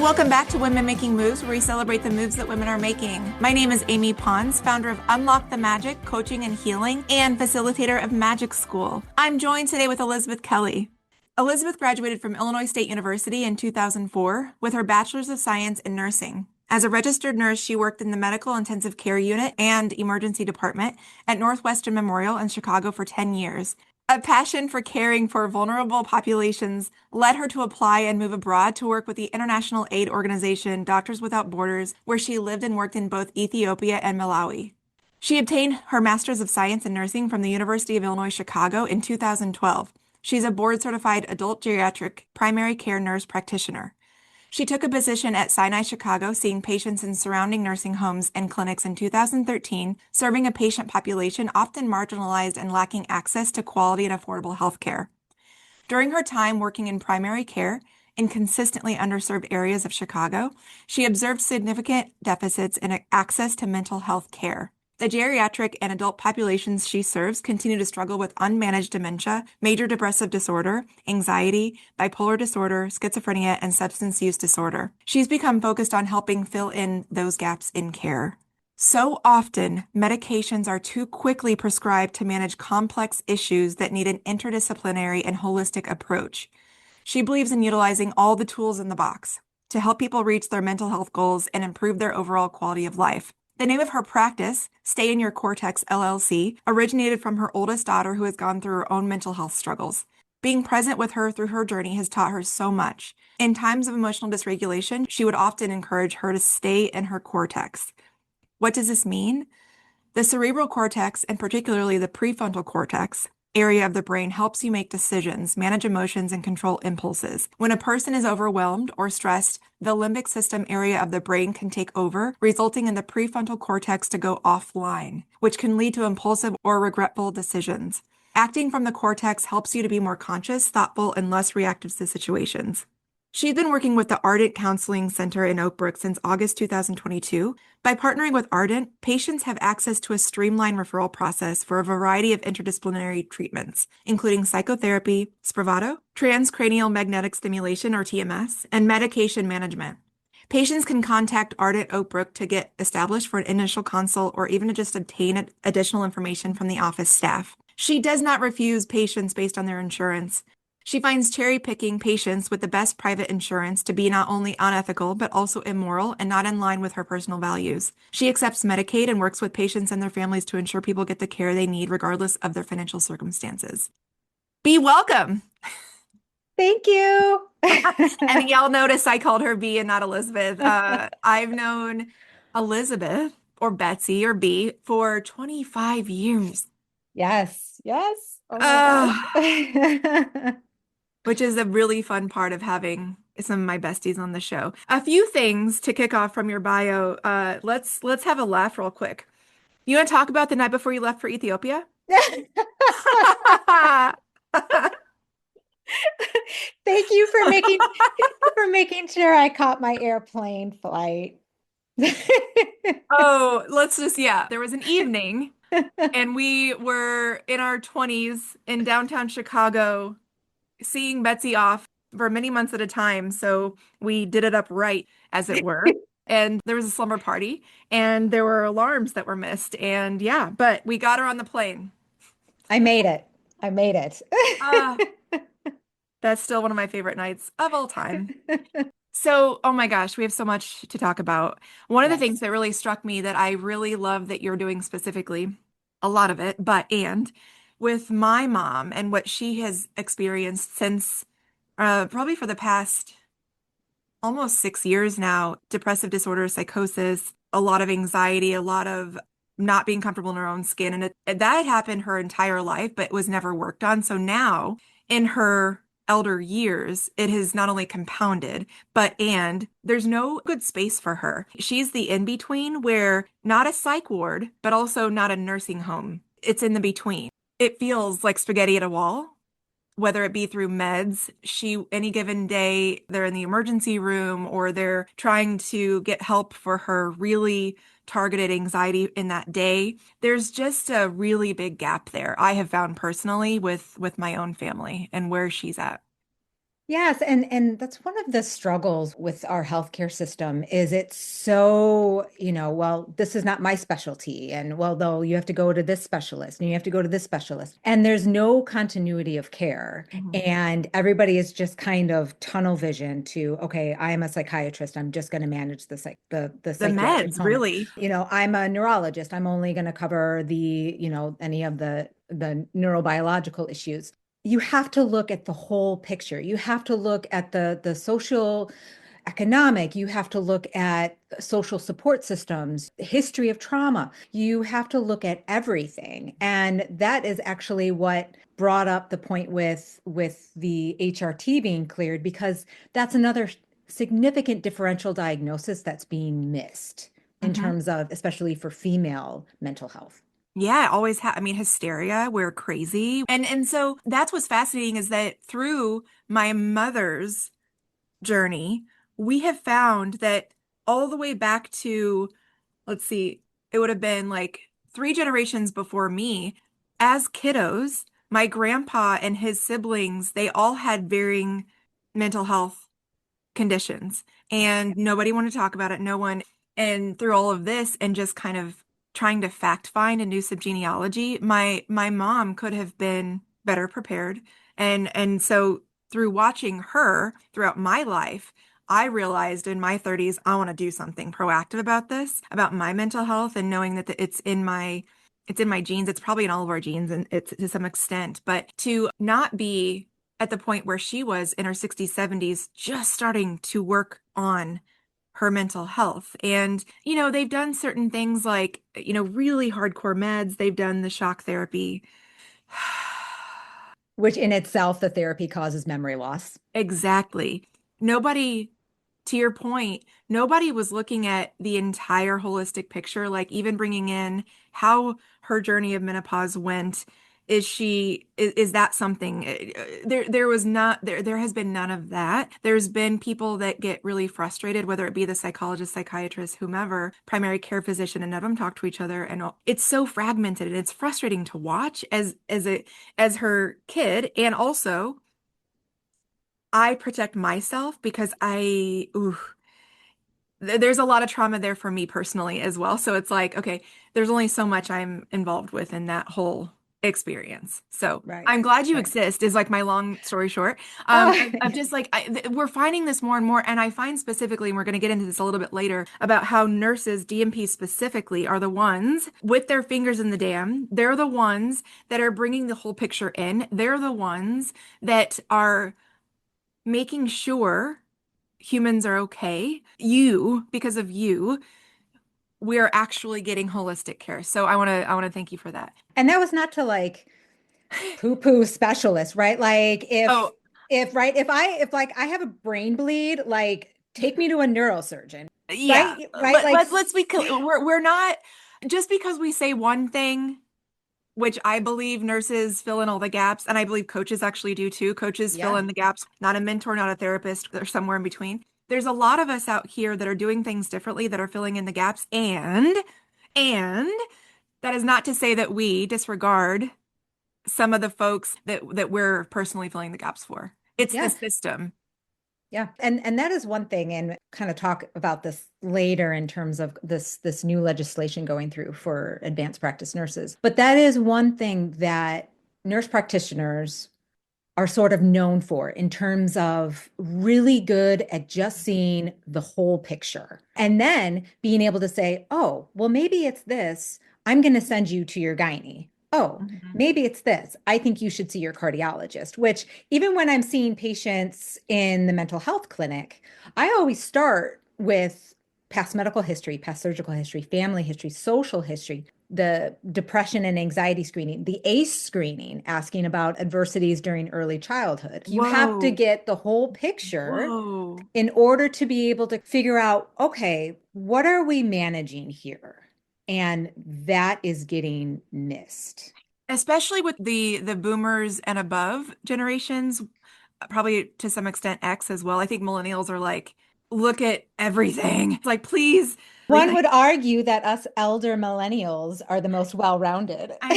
Welcome back to Women Making Moves, where we celebrate the moves that women are making. My name is Amy Pons, founder of Unlock the Magic, Coaching and Healing, and facilitator of Magic School. I'm joined today with Elizabeth Kelly. Elizabeth graduated from Illinois State University in 2004 with her Bachelor's of Science in Nursing. As a registered nurse, she worked in the Medical Intensive Care Unit and Emergency Department at Northwestern Memorial in Chicago for 10 years. A passion for caring for vulnerable populations led her to apply and move abroad to work with the international aid organization Doctors Without Borders, where she lived and worked in both Ethiopia and Malawi. She obtained her Master's of Science in Nursing from the University of Illinois Chicago in 2012. She's a board-certified adult geriatric primary care nurse practitioner. She took a position at Sinai Chicago, seeing patients in surrounding nursing homes and clinics in 2013, serving a patient population often marginalized and lacking access to quality and affordable health care. During her time working in primary care in consistently underserved areas of Chicago, she observed significant deficits in access to mental health care. The geriatric and adult populations she serves continue to struggle with unmanaged dementia, major depressive disorder, anxiety, bipolar disorder, schizophrenia, and substance use disorder. She's become focused on helping fill in those gaps in care. So often, medications are too quickly prescribed to manage complex issues that need an interdisciplinary and holistic approach. She believes in utilizing all the tools in the box to help people reach their mental health goals and improve their overall quality of life. The name of her practice, Stay in Your Cortex LLC, originated from her oldest daughter who has gone through her own mental health struggles. Being present with her through her journey has taught her so much. In times of emotional dysregulation, she would often encourage her to stay in her cortex. What does this mean? The cerebral cortex, and particularly the prefrontal cortex area of the brain, helps you make decisions, manage emotions, and control impulses. When a person is overwhelmed or stressed, the limbic system area of the brain can take over, resulting in the prefrontal cortex to go offline, which can lead to impulsive or regretful decisions. Acting from the cortex helps you to be more conscious, thoughtful, and less reactive to situations. She's been working with the Ardent Counseling Center in Oak Brook since August 2022. By partnering with Ardent, patients have access to a streamlined referral process for a variety of interdisciplinary treatments, including psychotherapy, Spravato, transcranial magnetic stimulation or TMS, and medication management. Patients can contact Ardent Oak Brook to get established for an initial consult or even to just obtain additional information from the office staff. She does not refuse patients based on their insurance. She finds cherry-picking patients with the best private insurance to be not only unethical, but also immoral and not in line with her personal values. She accepts Medicaid and works with patients and their families to ensure people get the care they need, regardless of their financial circumstances. Be welcome. Thank you. And y'all notice I called her B and not Elizabeth. I've known Elizabeth, or Betsy, or B, for 25 years. Yes. Oh my gosh. Which is a really fun part of having some of my besties on the show. A few things to kick off from your bio. Let's have a laugh real quick. You want to talk about the night before you left for Ethiopia? Thank you for making sure I caught my airplane flight. Oh, there was an evening and we were in our 20s in downtown Chicago seeing Betsy off for many months at a time. So we did it up right, as it were. And there was a slumber party and there were alarms that were missed. And yeah, but we got her on the plane. I made it. Uh, that's still one of my favorite nights of all time. So, oh my gosh, we have so much to talk about. One of the things that really struck me that I really love that you're doing specifically, a lot of it, and with my mom and what she has experienced since probably for the past almost 6 years now, depressive disorder, psychosis, a lot of anxiety, a lot of not being comfortable in her own skin. And that had happened her entire life, but was never worked on. So now in her elder years, it has not only compounded, and there's no good space for her. She's the in-between where not a psych ward, but also not a nursing home. It's in the between. It feels like spaghetti at a wall, whether it be through meds. Any given day, they're in the emergency room or they're trying to get help for her really targeted anxiety in that day. There's just a really big gap there, I have found personally with my own family and where she's at. Yes, and that's one of the struggles with our healthcare system is it's so, well, this is not my specialty. And well, though you have to go to this specialist and you have to go to this specialist. And there's no continuity of care. Mhm. And everybody is just kind of tunnel vision to, okay, I am a psychiatrist. I'm just going to manage the The psychiatric meds, component. really. I'm a neurologist. I'm only going to cover any of the neurobiological issues. You have to look at the whole picture. You have to look at the social, economic, you have to look at social support systems, history of trauma. You have to look at everything. And that is actually what brought up the point with the HRT being cleared, because that's another significant differential diagnosis that's being missed in Mhm. terms of, especially for female mental health. Yeah, I mean, hysteria, we're crazy. And so that's what's fascinating is that through my mother's journey, we have found that all the way back to, let's see, it would have been like 3 generations before me, as kiddos, my grandpa and his siblings, they all had varying mental health conditions and nobody wanted to talk about it. No one. And through all of this and just kind of trying to fact find a new subgenealogy, my mom could have been better prepared. And so through watching her throughout my life, I realized in my 30s, I want to do something proactive about this, about my mental health and knowing that it's in my genes. It's probably in all of our genes and it's to some extent, but to not be at the point where she was in her 60s, 70s, just starting to work on her mental health. And, they've done certain things like, really hardcore meds. They've done the shock therapy. Which in itself, the therapy causes memory loss. Exactly. Nobody, to your point, nobody was looking at the entire holistic picture, like even bringing in how her journey of menopause went. Is that something there was not there has been none of that. There's been people that get really frustrated, whether it be the psychologist, psychiatrist, whomever, primary care physician, and none of them talk to each other. And it's so fragmented and it's frustrating to watch as her kid. And also I protect myself because there's a lot of trauma there for me personally as well. So it's like, okay, there's only so much I'm involved with in that whole experience. So Right. I'm glad you Right. exist is like my long story short. Oh, I'm just like, we're finding this more and more. And I find specifically, and we're going to get into this a little bit later, about how nurses, DMPs specifically, are the ones with their fingers in the dam. They're the ones that are bringing the whole picture in. They're the ones that are making sure humans are okay. Because of you, we're actually getting holistic care. So I want to thank you for that. and that was not to like poo-poo specialist, right? Like Oh, if like I have a brain bleed, like take me to a neurosurgeon, yeah. right? Right? Like Let's be clear. We're not just because we say one thing, which I believe nurses fill in all the gaps, and I believe coaches actually do too. Coaches fill yeah. in the gaps, not a mentor, not a therapist. They're somewhere in between. There's a lot of us out here that are doing things differently that are filling in the gaps, and that is not to say that we disregard some of the folks that we're personally filling the gaps for. It's the Yeah. system. Yeah. And that is one thing, and kind of talk about this later in terms of this new legislation going through for advanced practice nurses. But that is one thing that nurse practitioners are sort of known for in terms of really good at just seeing the whole picture and then being able to say, oh, well, maybe it's this. I'm going to send you to your gynae. Oh, Mhm. maybe it's this. I think you should see your cardiologist, which even when I'm seeing patients in the mental health clinic, I always start with past medical history, past surgical history, family history, social history, the depression and anxiety screening, the ACE screening, asking about adversities during early childhood. You have to Whoa. get the whole picture Whoa. in order to be able to figure out, okay, what are we managing here? And that is getting missed. Especially with the boomers and above generations, probably to some extent X as well. I think millennials are like, look at everything. It's like, please. One would argue that us elder millennials are the most well-rounded. I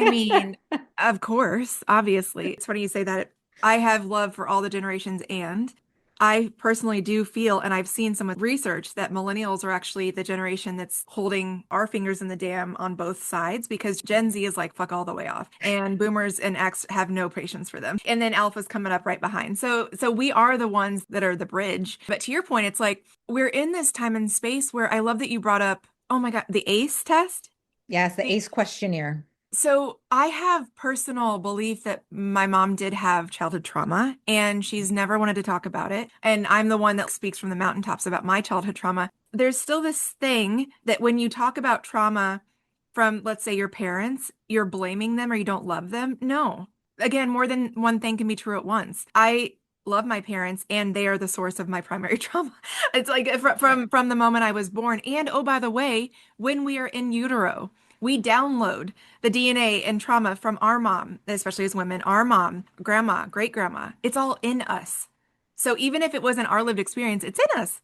mean, of course, obviously. It's funny you say that. I have love for all the generations, and I personally do feel, and I've seen some research that millennials are actually the generation that's holding our fingers in the dam on both sides because Gen Z is like fuck all the way off, and boomers and X have no patience for them. And then Alpha's coming up right behind. So we are the ones that are the bridge. But to your point, it's like we're in this time and space where I love that you brought up, oh my God, the ACE test. Yes, the ACE questionnaire. So I have personal belief that my mom did have childhood trauma and she's never wanted to talk about it. And I'm the one that speaks from the mountaintops about my childhood trauma. There's still this thing that when you talk about trauma from, let's say, your parents, you're blaming them or you don't love them. No. Again, more than one thing can be true at once. I love my parents and they are the source of my primary trauma. It's like from the moment I was born. And oh, by the way, when we are in utero, we download the DNA and trauma from our mom, especially as women, our mom, grandma, great grandma. It's all in us. So even if it wasn't our lived experience, it's in us.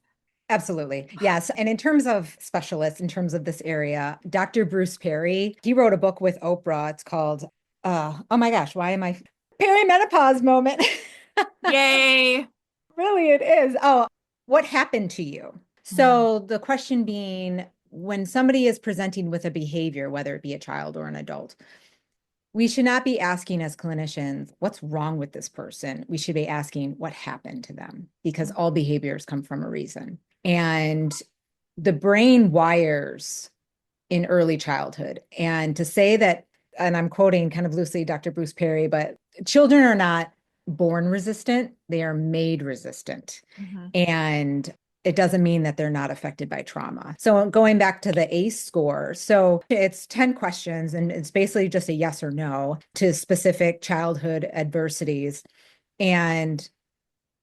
Absolutely. Yes. And in terms of specialists, in terms of this area, Dr. Bruce Perry, he wrote a book with Oprah. It's called, oh my gosh, why am I perimenopause moment? Yay. Really, it is. Oh, what happened to you? So the question being, when somebody is presenting with a behavior, whether it be a child or an adult, we should not be asking as clinicians, what's wrong with this person? We should be asking what happened to them because all behaviors come from a reason. And the brain wires in early childhood. And to say that, and I'm quoting kind of loosely Dr. Bruce Perry, but children are not born resistant, they are made resistant. And it doesn't mean that they're not affected by trauma. So going back to the ACE score, so it's 10 questions and it's basically just a yes or no to specific childhood adversities. And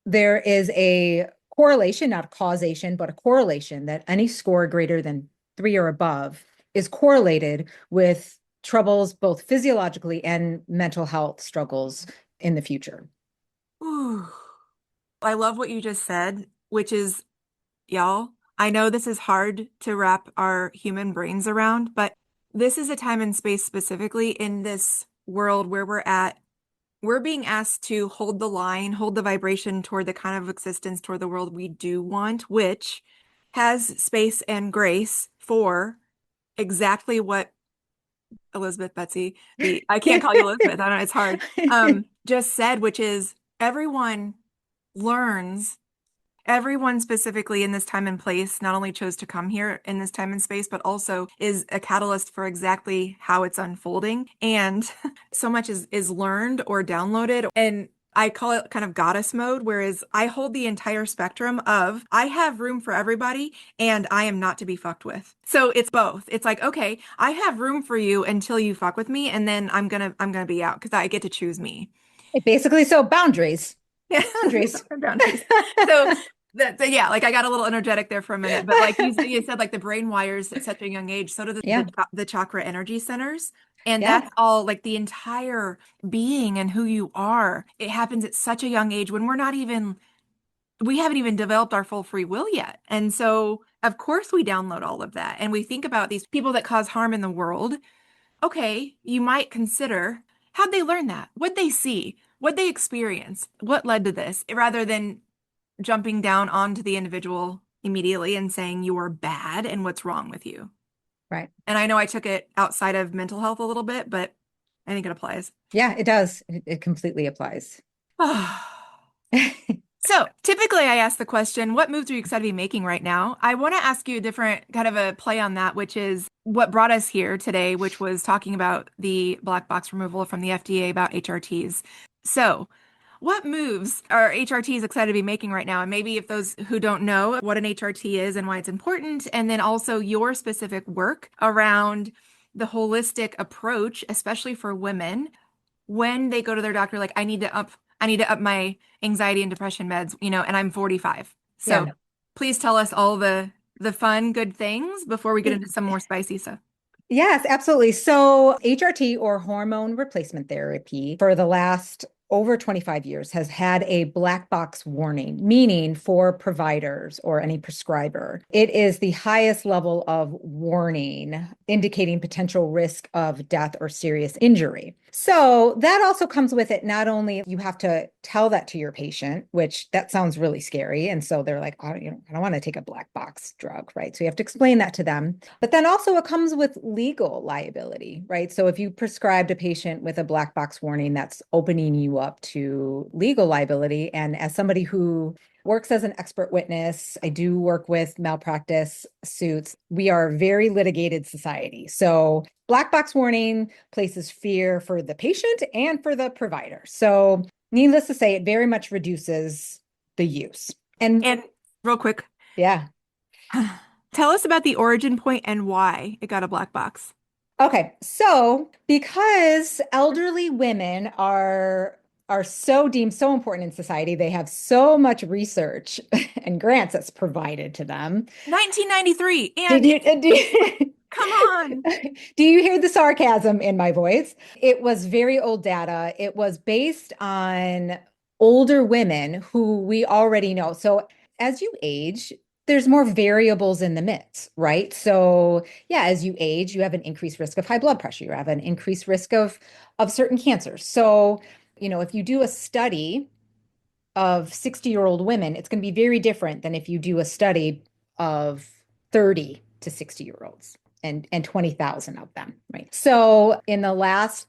there is a correlation, not a causation, but a correlation that any score greater than 3 or above is correlated with troubles, both physiologically and mental health struggles in the future. Ooh. I love what you just said, which is, y'all, I know this is hard to wrap our human brains around, but this is a time and space specifically in this world where we're at. We're being asked to hold the line, hold the vibration toward the kind of existence, toward the world we do want, which has space and grace for exactly what Elizabeth, Betsy, I can't call you Elizabeth. I don't know, it's hard. Just said, which is everyone learns. Everyone specifically in this time and place not only chose to come here in this time and space, but also is a catalyst for exactly how it's unfolding. And so much is learned or downloaded. And I call it kind of goddess mode, whereas I hold the entire spectrum of I have room for everybody and I am not to be fucked with. So it's both. It's like, okay, I have room for you until you fuck with me, and then I'm gonna be out because I get to choose me. Basically, so boundaries. Yeah. Boundaries. Boundaries. So yeah, like I got a little energetic there for a minute, but like you said, like the brain wires at such a young age, so do Yeah. the chakra energy centers. And Yeah. that's all like the entire being and who you are. It happens at such a young age when we haven't even developed our full free will yet. And so, of course, we download all of that. And we think about these people that cause harm in the world. Okay, you might consider how'd they learn that? What'd they see? What'd they experience? What led to this? Rather than jumping down onto the individual immediately and saying you're bad and what's wrong with you. Right. And I know I took it outside of mental health a little bit, but I think it applies. Yeah, it does. It completely applies. So typically I ask the question, what moves are you excited to be making right now? I want to ask you a different kind of a play on that, which is what brought us here today, which was talking about the black box removal from the FDA about HRTs. So what moves are HRTs excited to be making right now? And maybe if those who don't know what an HRT is and why it's important, and then also your specific work around the holistic approach, especially for women, when they go to their doctor, like I need to up my anxiety and depression meds, and I'm 45. So Yeah. please tell us all the fun, good things before we get into some more spicy stuff. Yes, absolutely. So HRT or hormone replacement therapy for the last over 25 years has had a black box warning, meaning for providers or any prescriber, it is the highest level of warning indicating potential risk of death or serious injury. So that also comes with it. Not only you have to tell that to your patient, which that sounds really scary. And so they're like, oh, I don't want to take a black box drug, right? So you have to explain that to them. But then also it comes with legal liability, right? So if you prescribed a patient with a black box warning, that's opening you up to legal liability. And as somebody who works as an expert witness, I do work with malpractice suits. We are a very litigated society. So black box warning places fear for the patient and for the provider. So needless to say, it very much reduces the use. And real quick, Yeah. tell us about the origin point and why it got a black box. Okay, so because elderly women are so deemed so important in society, they have so much research and grants that's provided to them. 1993, Did and you, come on. do you hear the sarcasm in my voice? It was very old data. It was based on older women who we already know. So as you age, there's more variables in the mix, right? So yeah, as you age, you have an increased risk of high blood pressure. You have an increased risk of certain cancers. So, if you do a study of 60-year-old women, it's going to be very different than if you do a study of 30 to 60-year-olds and 20,000 of them, right? So in the last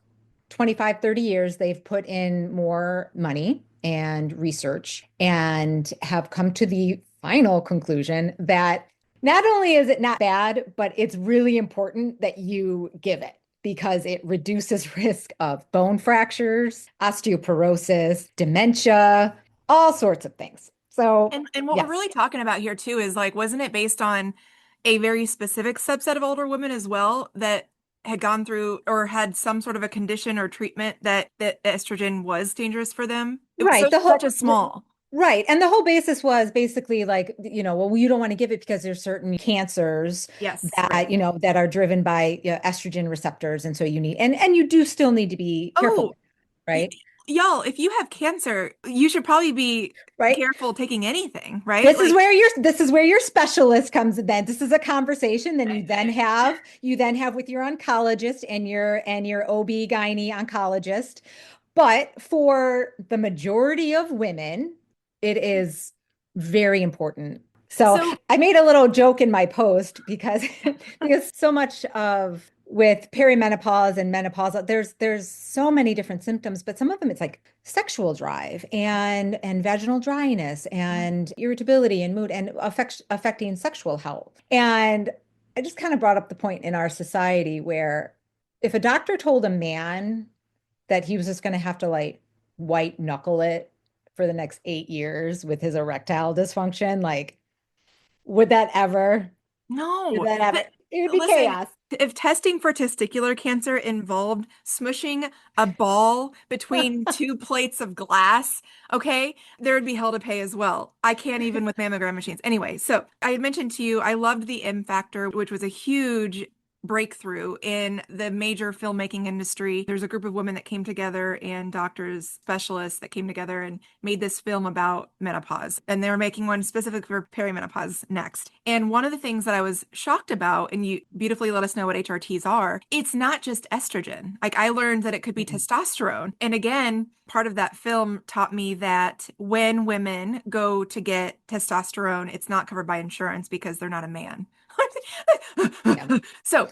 25, 30 years, they've put in more money and research and have come to the final conclusion that not only is it not bad, but it's really important that you give it because it reduces risk of bone fractures, osteoporosis, dementia, all sorts of things. So, And what we're yes. really talking about here too is like, wasn't it based on a very specific subset of older women as well that had gone through or had some sort of a condition or treatment that estrogen was dangerous for them? It was Right. so such a small. Right. And the whole basis was basically like, well, you don't want to give it because there's certain cancers Yes, right. that are driven by estrogen receptors. And so you need, and you do still need to be careful, Oh, y- right? y'all, if you have cancer, you should probably be Right. careful taking anything, right? This is where your specialist comes in. Then this is a conversation. Then you then have with your oncologist and your OB/GYN oncologist. But for the majority of women, it is very important. So So, I made a little joke in my post because because so much of with perimenopause and menopause, there's so many different symptoms, but some of them it's like sexual drive and vaginal dryness and irritability and mood and affecting sexual health. And I just kind of brought up the point in our society where if a doctor told a man that he was just going to have to like white knuckle it for the next 8 years with his erectile dysfunction, like, would that ever, would no, that ever, but it would be listen, chaos. if testing for testicular cancer involved smushing a ball between two plates of glass, okay, there would be hell to pay as well. I can't even with mammogram machines. Anyway, so I had mentioned to you, I loved the M Factor, which was a huge breakthrough in the major filmmaking industry. There's a group of women that came together and doctors, specialists that came together and made this film about menopause. And they were making one specific for perimenopause next. And one of the things that I was shocked about, and you beautifully let us know what HRTs are, it's not just estrogen. Like I learned that it could be testosterone. And again, part of that film taught me that when women go to get testosterone, it's not covered by insurance because they're not a man. Yeah. So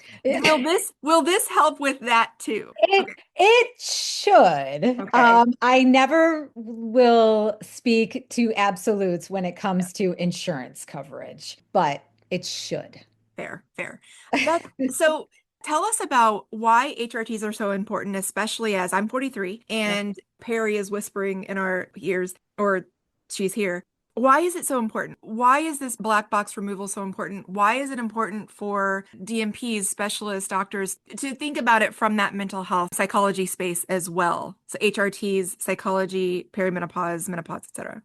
will this help with that too? It Okay. it should. Okay. I never will speak to absolutes when it comes to insurance coverage, but it should. Fair, fair. That so tell us about why HRTs are so important, especially as I'm 43 Yeah. and Perry is whispering in our ears, or she's here. Why is it so important? Why is this black box removal so important? Why is it important for DMPs, specialists, doctors to think about it from that mental health psychology space as well? So HRTs, psychology, perimenopause, menopause, etc.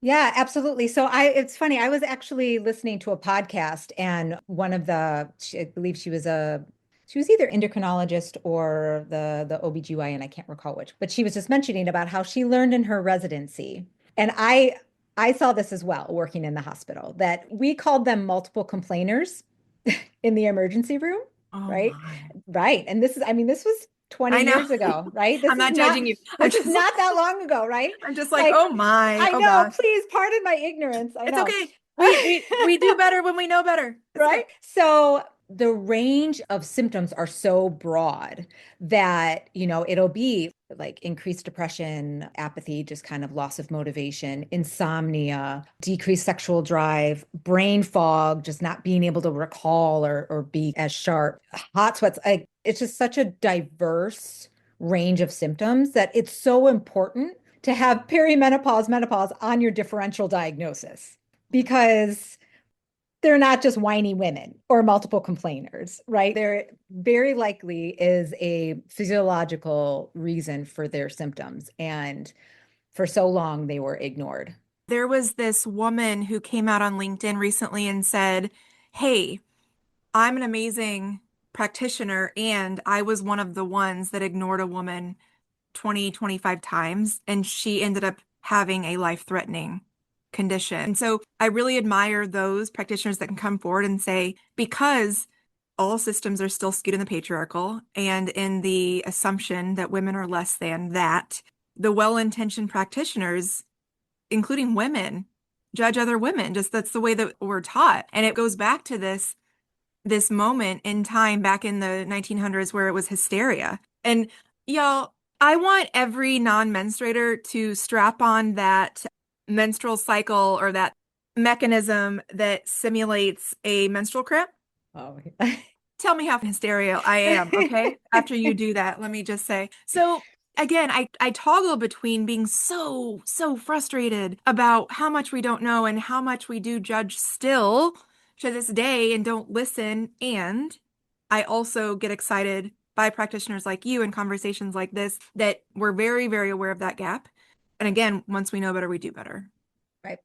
Yeah, absolutely. So it's funny. I was actually listening to a podcast and one of the, I believe she was a She was either endocrinologist or the OBGYN, I can't recall which, but she was just mentioning about how she learned in her residency. And I saw this as well working in the hospital, that we called them multiple complainers in the emergency room, Oh right? my. Right. And this is, I mean, this was 20 I know. years ago, right? This I'm is not not judging you. this is not that long ago, right? I'm just like, Like, oh my, I oh know, gosh. please pardon my ignorance. I It's know. okay. We do better when we know better. It's Right? okay. So the range of symptoms are so broad that, it'll be like increased depression, apathy, just kind of loss of motivation, insomnia, decreased sexual drive, brain fog, just not being able to recall or be as sharp, hot sweats. Like, it's just such a diverse range of symptoms that it's so important to have perimenopause, menopause on your differential diagnosis because they're not just whiny women or multiple complainers, right? There very likely is a physiological reason for their symptoms. And for so long, they were ignored. There was this woman who came out on LinkedIn recently and said, hey, I'm an amazing practitioner, and I was one of the ones that ignored a woman 20, 25 times, and she ended up having a life-threatening condition. And so I really admire those practitioners that can come forward and say, because all systems are still skewed in the patriarchal and in the assumption that women are less than that, the well-intentioned practitioners, including women, judge other women. Just that's the way that we're taught. And it goes back to this moment in time back in the 1900s where it was hysteria. And y'all, I want every non-menstruator to strap on that menstrual cycle or that mechanism that simulates a menstrual cramp. Oh, Tell me how hysteria I am, okay? After you do that, let me just say. So again, I toggle between being so frustrated about how much we don't know and how much we do judge still to this day and don't listen. And I also get excited by practitioners like you and conversations like this that we're very aware of that gap. And again, once we know better, we do better. right.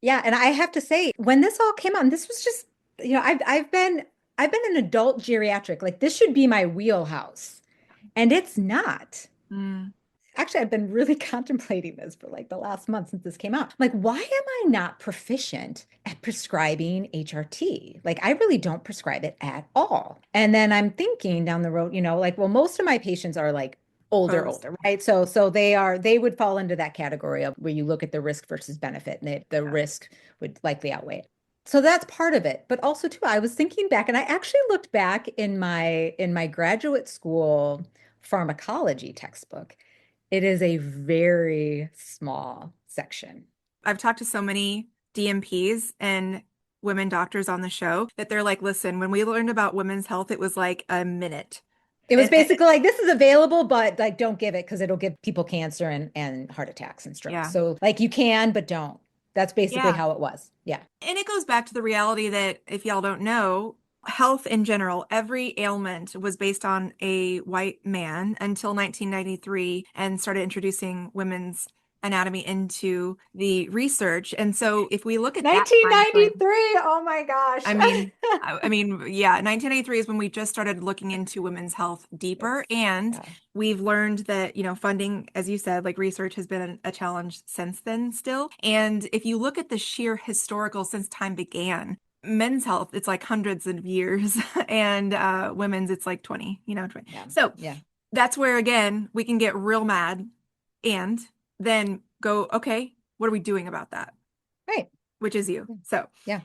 Yeah, and I have to say, when this all came out, and this was just, I've been an adult geriatric. Like, this should be my wheelhouse, and it's not. Mm. Actually, I've been really contemplating this for like the last month since this came out. Like, why am I not proficient at prescribing HRT? Like, I really don't prescribe it at all. And then I'm thinking down the road, like, well, most of my patients are like Posed. older, right? So they would fall into that category of where you look at the risk versus benefit, and the Yeah. risk would likely outweigh it. So that's part of it. But also too, I was thinking back, and I actually looked back in my graduate school pharmacology textbook. It is a very small section. I've talked to so many DMPs and women doctors on the show that they're like, listen, when we learned about women's health, it was like a minute. It was And basically like, this is available, but like, don't give it because it'll give people cancer and heart attacks and strokes. yeah. So like, you can, but don't. That's basically Yeah. how it was. Yeah. And it goes back to the reality that if y'all don't know, health in general, every ailment was based on a white man until 1993 and started introducing women's anatomy into the research. And so if we look at that time frame, 1993. Oh my gosh. I mean, yeah, 1983 is when we just started looking into women's health deeper. It's, And yeah. we've learned that, funding, as you said, like research has been a challenge since then still. And if you look at the sheer historical since time began, men's health, it's like hundreds of years, and women's, it's like 20, 20. Yeah. So Yeah. that's where, again, we can get real mad and then go, okay, what are we doing about that? Right. Which is you. So. Yeah.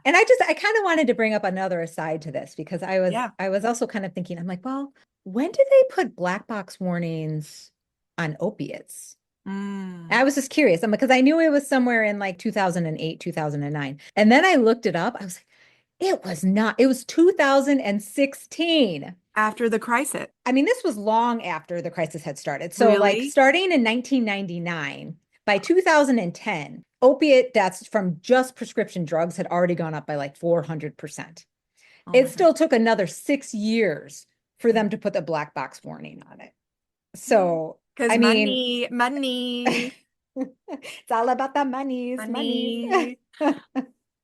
And I kind of wanted to bring up another aside to this because I was Yeah. I was also kind of thinking, I'm like, well, when did they put black box warnings on opiates? And Mm. I was just curious. Because I knew it was somewhere in like 2008, 2009. And then I looked it up. I was like, it was not. It was 2016. After the crisis. I mean, this was long after the crisis had started. So like Really? starting in 1999, by 2010, opiate deaths from just prescription drugs had already gone up by like 400%. Oh It my God. still took another 6 years for them to put the black box warning on it. So, Because I mean, money, it's all about the monies, monies. money.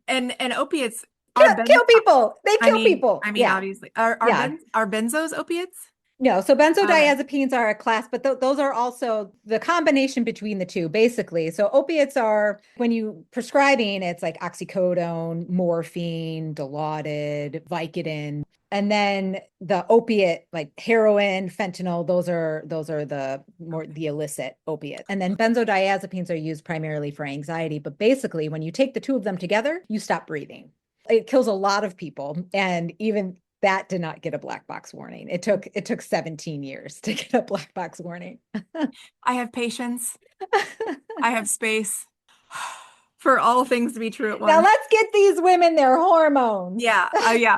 And opiates, Are ben Kill people. They I kill mean, people. Yeah. obviously, Yeah. are benzos opiates? No, so Okay. benzodiazepines are a class, but those are also the combination between the two, basically. So opiates are when you prescribing, it's like oxycodone, morphine, Dilaudid, Vicodin, and then the opiate like heroin, fentanyl. Those are the more the illicit opiates. And then benzodiazepines are used primarily for anxiety, but basically, when you take the two of them together, you stop breathing. It kills a lot of people, and even that did not get a black box warning. It took 17 years to get a black box warning. I have patience. I have space for all things to be true at Now once. let's get these women their hormones. Yeah. Oh, yeah.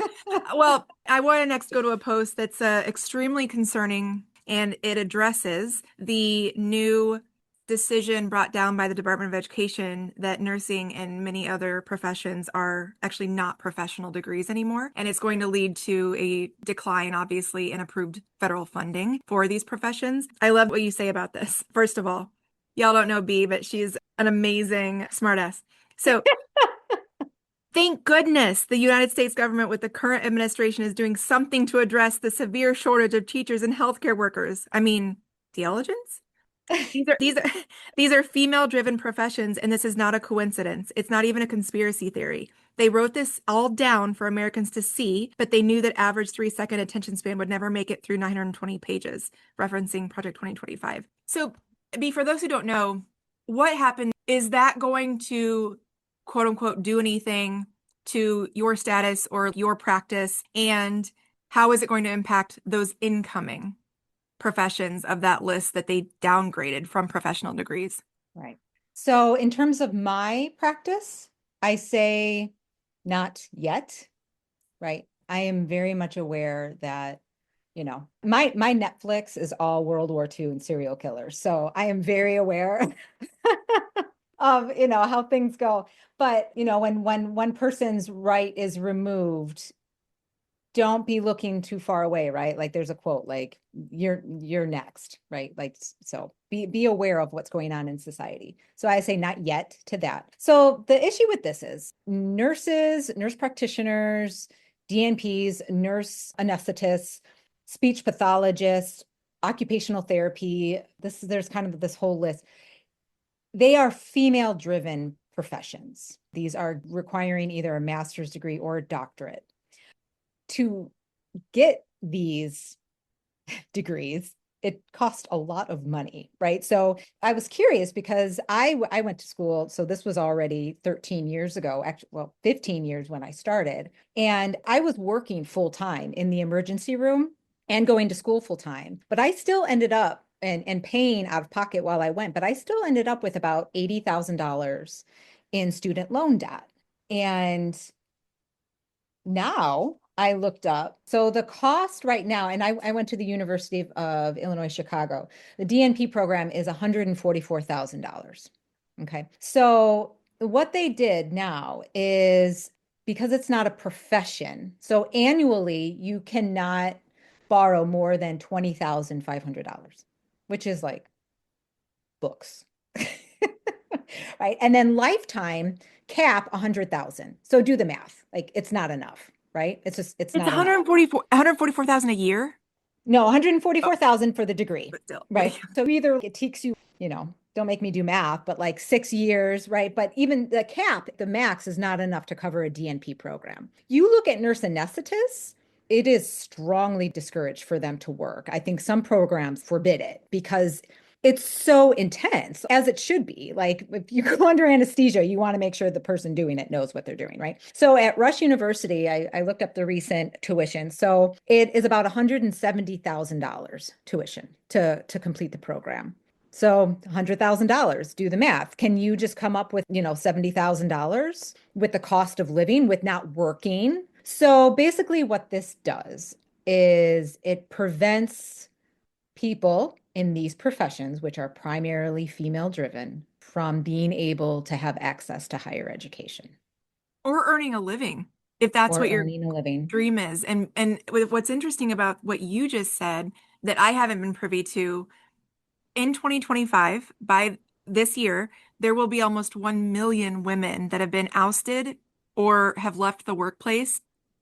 Well, I want to next go to a post that's extremely concerning, and it addresses the new decision brought down by the Department of Education that nursing and many other professions are actually not professional degrees anymore. And it's going to lead to a decline, obviously, in approved federal funding for these professions. I love what you say about this. First of all, y'all don't know B, but she's an amazing smartass. So, thank goodness the United States government with the current administration is doing something to address the severe shortage of teachers and healthcare workers. I mean, theologians? These are these are female-driven professions, and this is not a coincidence. It's not even a conspiracy theory. They wrote this all down for Americans to see, but they knew that average 3-second attention span would never make it through 920 pages, referencing Project 2025. So, B, for those who don't know, what happened, is that going to quote unquote do anything to your status or your practice? And how is it going to impact those incoming professions of that list that they downgraded from professional degrees? Right. So in terms of my practice, I say not yet, right? I am very much aware that, my Netflix is all World War II and serial killers. So I am very aware of, how things go. But, when one person's right is removed, don't be looking too far away, right? Like there's a quote, like you're next, right? Like, so be aware of what's going on in society. So I say not yet to that. So the issue with this is nurses, nurse practitioners, DNPs, nurse anesthetists, speech pathologists, occupational therapy. There's kind of this whole list. They are female driven professions. These are requiring either a master's degree or a doctorate. To get these degrees, it cost a lot of money, right? So I was curious because I went to school. So this was already 13 years ago, actually, well, 15 years when I started. And I was working full time in the emergency room and going to school full time. But I still ended up and paying out of pocket while I went, but I still ended up with about $80,000 in student loan debt. And now I looked up. So the cost right now, and I went to the University of Illinois, Chicago. The DNP program is $144,000. Okay. So what they did now is because it's not a profession, so annually you cannot borrow more than $20,500, which is like books. Right. And then lifetime cap 100,000. So do the math. Like it's not enough, right? It's It's not enough. 144,000 a year. No, Oh, 144,000 for the degree, but still. right? So either it takes you, don't make me do math, but like 6 years, right? But even the cap, the max is not enough to cover a DNP program. You look at nurse anesthetists, it is strongly discouraged for them to work. I think some programs forbid it because it's so intense, as it should be. Like if you go under anesthesia, you want to make sure the person doing it knows what they're doing, right? So at Rush University, I looked up the recent tuition. So it is about $170,000 tuition to complete the program. So $100,000, do the math. Can you just come up with, $70,000 with the cost of living with not working? So basically what this does is it prevents people in these professions, which are primarily female driven, from being able to have access to higher education Or earning a living, if that's or what your earning a living. dream is. And what's interesting about what you just said that I haven't been privy to, in 2025, by this year, there will be almost 1 million women that have been ousted or have left the workplace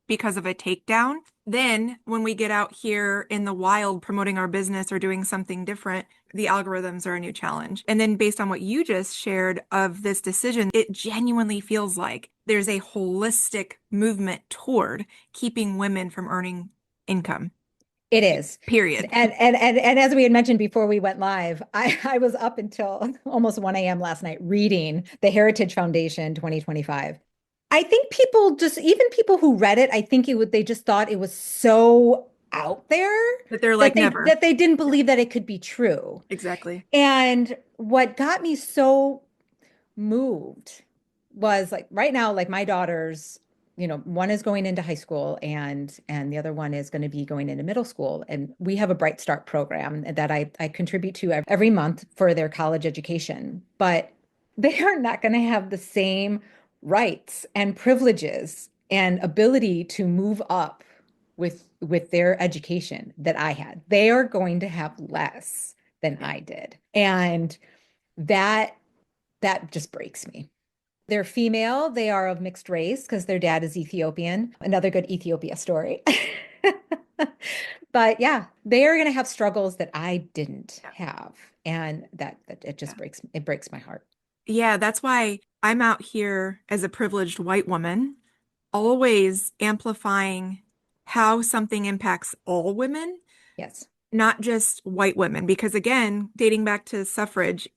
because of a takedown. Then, when we get out here in the wild promoting our business or doing something different, the algorithms are a new challenge. And then, based on what you just shared of this decision, it genuinely feels like there's a holistic movement toward keeping women from earning income. It is. Period. And as we had mentioned before we went live, I was up until almost 1 a.m. last night reading the Heritage Foundation 2025. I think people just, even people who read it, I think they just thought it was so out there That they're like, never. that they didn't believe that it could be true. Exactly. And what got me so moved was like right now, like my daughters, one is going into high school and the other one is going to be going into middle school. And we have a Bright Start program that I contribute to every month for their college education. But they are not going to have the same rights and privileges and ability to move up with their education that I had. They are going to have less than I did. And that just breaks me. They're female. They are of mixed race because their dad is Ethiopian. Another good Ethiopia story. But yeah, they are going to have struggles that I didn't have. And that it just breaks my heart. Yeah, that's why I'm out here as a privileged white woman, always amplifying how something impacts all women, Yes. not just white women. Because again, dating back to suffrage,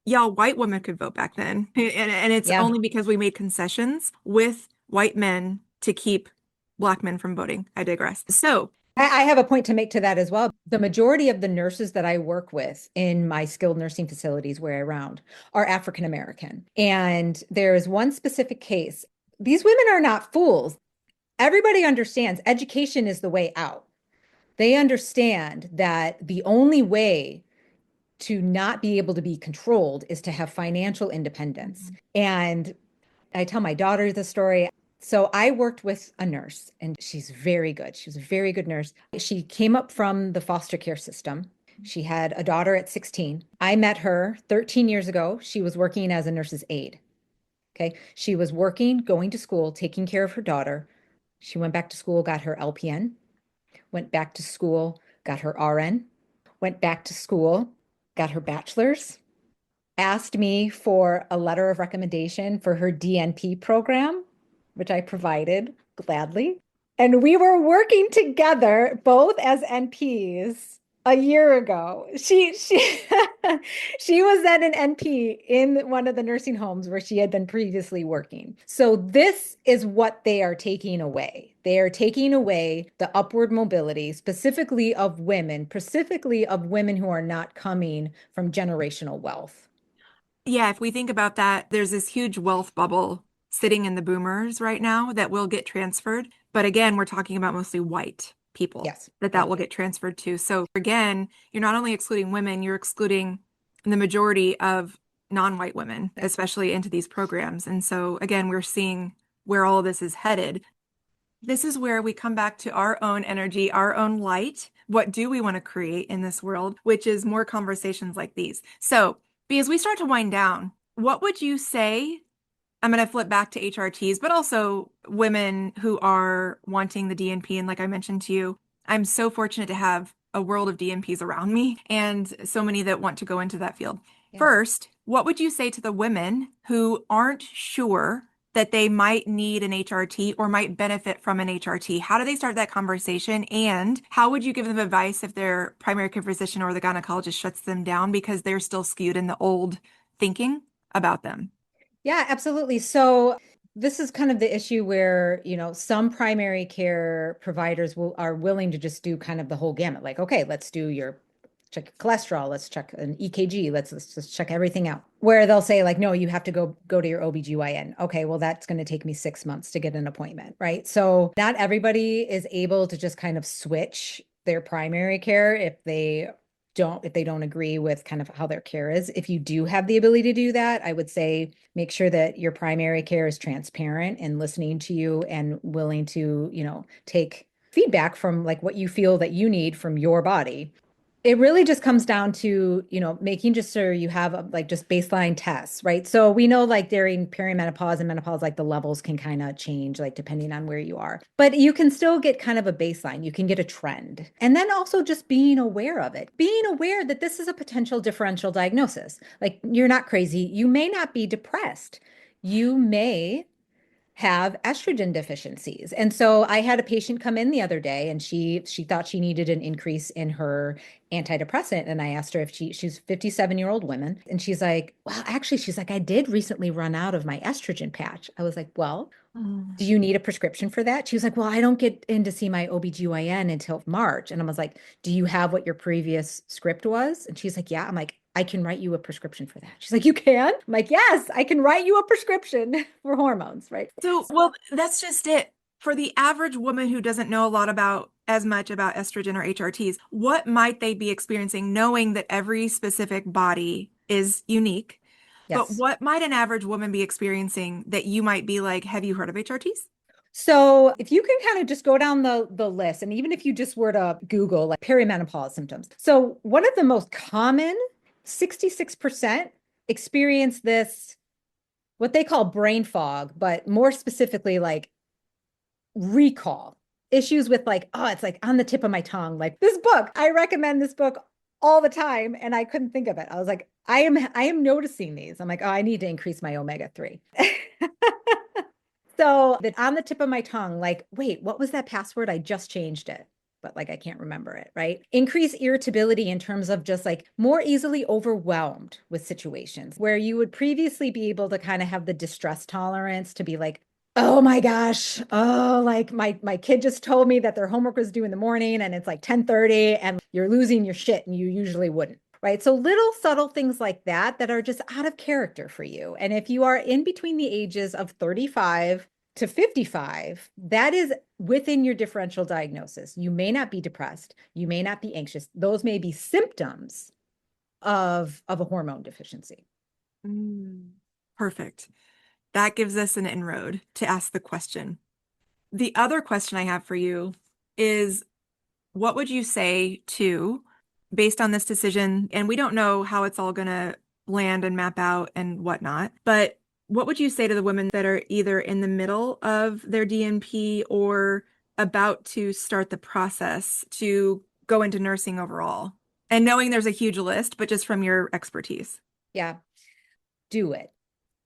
y'all, white women could vote back then. And it's Yeah. only because we made concessions with white men to keep Black men from voting. I digress. So, I have a point to make to that as well. The majority of the nurses that I work with in my skilled nursing facilities where I round are African American. And there is one specific case. These women are not fools. Everybody understands education is the way out. They understand that the only way to not be able to be controlled is to have financial independence. And I tell my daughter the story. So I worked with a nurse and she's very good. She was a very good nurse. She came up from the foster care system. She had a daughter at 16. I met her 13 years ago. She was working as a nurse's aide. Okay. She was working, going to school, taking care of her daughter. She went back to school, got her LPN, went back to school, got her RN, went back to school, got her bachelor's, asked me for a letter of recommendation for her DNP program, which I provided gladly. And we were working together both as NPs a year ago. She was then an NP in one of the nursing homes where she had been previously working. So this is what they are taking away. They are taking away the upward mobility, specifically of women who are not coming from generational wealth. yeah, if we think about that, there's this huge wealth bubble sitting in the boomers right now that will get transferred. But again, we're talking about mostly white people Yes. that will get transferred to. So again, you're not only excluding women, you're excluding the majority of non-white women, especially into these programs. And so again, we're seeing where all of this is headed. This is where we come back to our own energy, our own light. What do we want to create in this world, which is more conversations like these. So, as we start to wind down, what would you say? I'm going to flip back to HRTs, but also women who are wanting the DNP. And like I mentioned to you, I'm so fortunate to have a world of DNPs around me and so many that want to go into that field. Yeah. First, what would you say to the women who aren't sure that they might need an HRT or might benefit from an HRT? How do they start that conversation? And how would you give them advice if their primary care physician or the gynecologist shuts them down because they're still skewed in the old thinking about them? Yeah, absolutely. So this is kind of the issue where, some primary care providers are willing to just do kind of the whole gamut. Like, okay, let's do your check your cholesterol, let's check an EKG, let's just check everything out. Where they'll say like, no, you have to go to your OBGYN. Okay, well, that's going to take me 6 months to get an appointment, right? So not everybody is able to just kind of switch their primary care if they don't agree with kind of how their care is. If you do have the ability to do that, I would say make sure that your primary care is transparent and listening to you and willing to, take feedback from like what you feel that you need from your body. It really just comes down to, making just sure you have like just baseline tests, right? So we know like during perimenopause and menopause, like the levels can kind of change, like depending on where you are. But you can still get kind of a baseline. You can get a trend. And then also just being aware of it, being aware that this is a potential differential diagnosis. Like you're not crazy. You may not be depressed. You may have estrogen deficiencies. And so I had a patient come in the other day and she thought she needed an increase in her antidepressant. And I asked her if she's a 57-year-old woman. And she's like, well, actually, she's like, I did recently run out of my estrogen patch. I was like, well, Mm. do you need a prescription for that? She was like, well, I don't get in to see my OBGYN until March. And I was like, do you have what your previous script was? And she's like, yeah. I'm like, I can write you a prescription for that. She's like, you can? I'm like, yes, I can write you a prescription for hormones, right? So, well, that's just it. For the average woman who doesn't know a lot about as much about estrogen or HRTs, what might they be experiencing knowing that every specific body is unique? But Yes. what might an average woman be experiencing that you might be like, have you heard of HRTs? So if you can kind of just go down the list, and even if you just were to Google like perimenopause symptoms. So one of the most common, 66% experience this, what they call brain fog, but more specifically like recall issues with like, oh, it's like on the tip of my tongue. Like this book, I recommend this book all the time, and I couldn't think of it. I was like, I am noticing these. I'm like, oh, I need to increase my omega-3. So that on the tip of my tongue, like, wait, what was that password? I just changed it, but like I can't remember it, right? Increase irritability in terms of just like more easily overwhelmed with situations where you would previously be able to kind of have the distress tolerance to be like, oh my gosh, oh, like my kid just told me that their homework was due in the morning and it's like 10:30 and you're losing your shit and you usually wouldn't. Right. So little subtle things like that that are just out of character for you. And if you are in between the ages of 35 to 55, that is within your differential diagnosis. You may not be depressed. You may not be anxious. Those may be symptoms of a hormone deficiency. Mm, perfect. That gives us an inroad to ask the question. The other question I have for you is what would you say to, based on this decision, and we don't know how it's all going to land and map out and whatnot, but what would you say to the women that are either in the middle of their DNP or about to start the process to go into nursing overall? And knowing there's a huge list, but just from your expertise. Yeah, do it.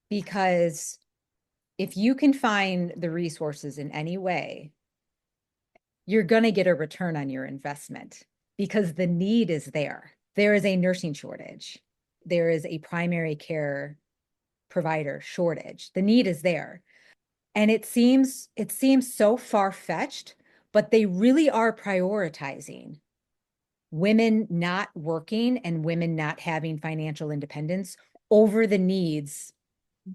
Because if you can find the resources in any way, you're going to get a return on your investment because the need is there. There is a nursing shortage. There is a primary care provider shortage. The need is there. And it seems so far-fetched, but they really are prioritizing women not working and women not having financial independence over the needs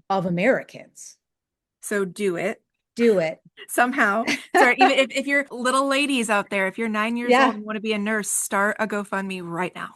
of Americans. So do it Do it. somehow. Sorry, even if you're little ladies out there, if you're 9 years old Yeah. and want to be a nurse, start a GoFundMe right now.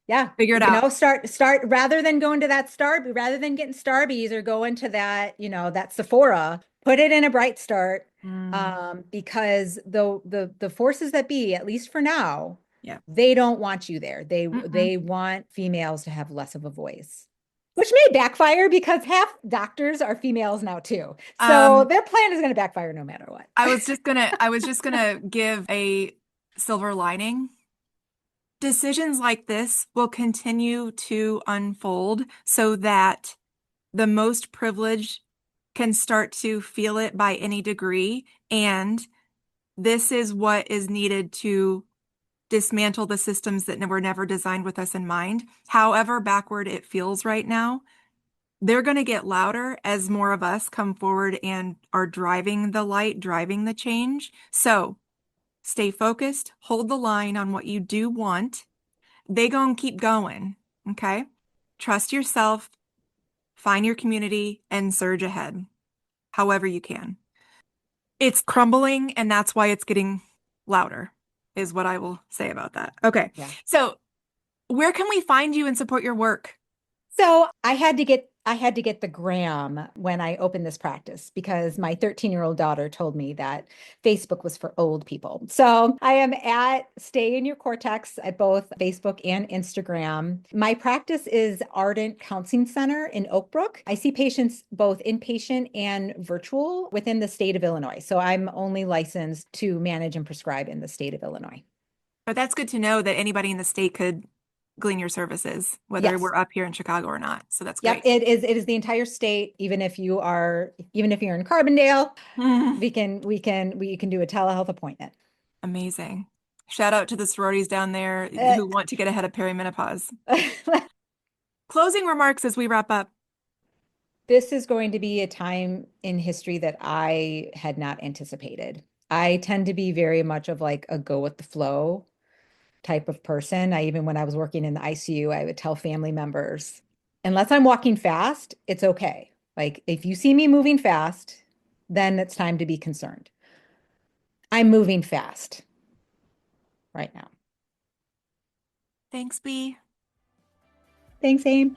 Yeah. Figure it out. Start rather than going to that rather than getting Starbies or going to that, that Sephora, put it in a Bright Start. Mm, Because the forces that be, at least for now, yeah. they don't want you there. They Mm-mm. they want females to have less of a voice, which may backfire because half doctors are females now too. So Um, their plan is going to backfire no matter what. I was just gonna give a silver lining. Decisions like this will continue to unfold so that the most privileged can start to feel it by any degree. And this is what is needed to dismantle the systems that were never designed with us in mind. However backward it feels right now, they're going to get louder as more of us come forward and are driving the light, driving the change. So stay focused, hold the line on what you do want. They gonna keep going. Okay. Trust yourself, find your community, and surge ahead however you can. It's crumbling, and that's why it's getting louder, is what I will say about that. Okay. Yeah. So, where can we find you and support your work? So I had to get the gram when I opened this practice because my 13-year-old daughter told me that Facebook was for old people. So I am at Stay in Your Cortex at both Facebook and Instagram. My practice is Ardent Counseling Center in Oak Brook. I see patients both inpatient and virtual within the state of Illinois. So I'm only licensed to manage and prescribe in the state of Illinois. But that's good to know that anybody in the state could glean your services, whether Yes. we're up here in Chicago or not. So that's Yep, great. it is the entire state, even if you're in Carbondale, Mm, we can do a telehealth appointment. amazing. Shout out to the sororities down there Uh, who want to get ahead of perimenopause. Closing remarks as we wrap up. this is going to be a time in history that I had not anticipated. I tend to be very much of like a go with the flow type of person. I even when I was working in the ICU, I would tell family members, unless I'm walking fast, it's okay. Like if you see me moving fast, then it's time to be concerned. I'm moving fast right now. Thanks, B. Thanks, Aim.